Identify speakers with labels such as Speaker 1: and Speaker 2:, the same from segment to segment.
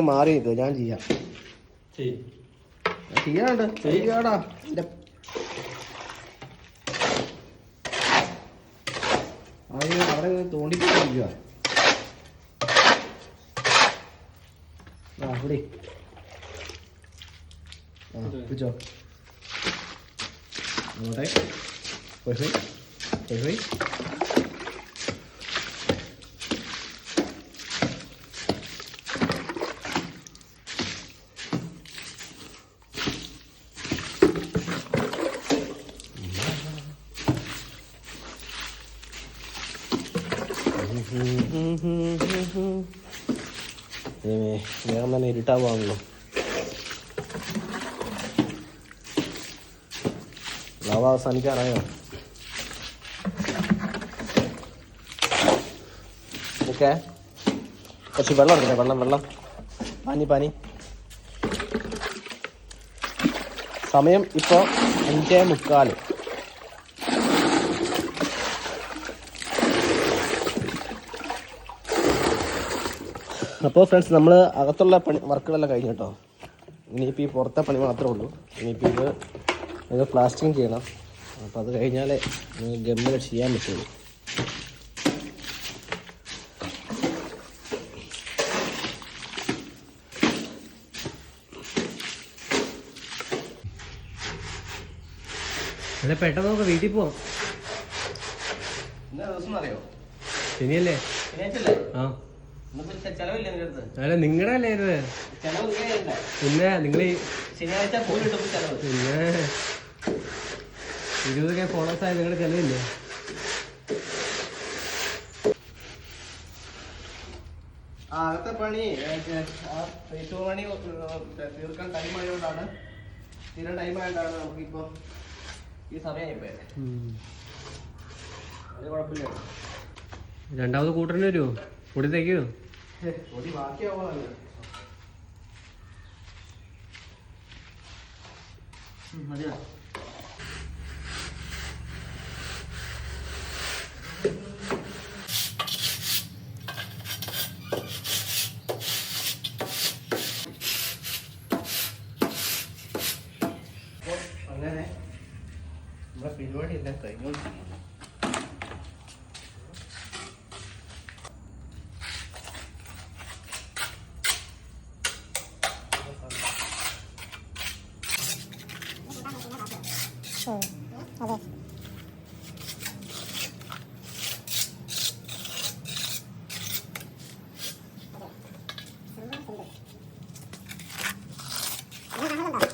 Speaker 1: മാറി നിൽക്കുക, ഞാൻ ചെയ്യാം. ചെയ്യാണ്ട് ചെയ്യാടാ. അവിടെ തോണ്ടിക്കൊണ്ടിരിക്കുക. ഇവിടെ പിടിച്ചോ. അങ്ങോട്ടെ പോയി. വേഗം തന്നെ ഇരുട്ടാവുകയാണല്ലോ. ലവ അവസാനിക്കാറായോ? ഓക്കെ, കുറച്ച് വെള്ളം എടുക്കട്ടെ. വെള്ളം പാനി. സമയം ഇപ്പോൾ 5:45. അപ്പോൾ ഫ്രണ്ട്സ്, നമ്മൾ അകത്തുള്ള വർക്കുകളെല്ലാം കഴിഞ്ഞു കേട്ടോ. ഇനിയിപ്പോൾ ഈ പുറത്തെ പണി മാത്രമേ ഉള്ളൂ. ഇനിയിപ്പോൾ ഇത് പ്ലാസ്റ്റിങ് ചെയ്യണം. അപ്പോൾ അത് കഴിഞ്ഞാലേ ഗമ്മിൽ ചെയ്യാൻ പറ്റുള്ളൂ.
Speaker 2: അല്ല, പെട്ടെന്ന് നമുക്ക് വീട്ടിൽ പോവാം.
Speaker 1: എന്നാ ദിവസം അറിയോ?
Speaker 2: ശനിയല്ലേ? ആ, അല്ല നിങ്ങളുടെ അല്ലേ ഇത്? പിന്നെ നിങ്ങൾ പിന്നെ 20K ഫോളോവേഴ്സ് ആയ നിങ്ങളുടെ ചെലവില്ലേ?
Speaker 1: അകത്തെ പണി പണി തീർക്കാൻ ടൈം ആയതുകൊണ്ടാണ് നമുക്കിപ്പോ ഈ സമയം കുഴപ്പമില്ല.
Speaker 2: രണ്ടാമത് കൂട്ടേണ്ടി വരുമോ? പൊടി തയ്ക്കോ?
Speaker 1: പൊടി ബാക്കിയാവുന്നല്ലോ. മതിയോ? അങ്ങനെ നമ്മുടെ പരിപാടി എല്ലാം കഴിഞ്ഞോണ്ടിരിക്കുന്നു.
Speaker 3: അതെ,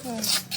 Speaker 1: Thank you.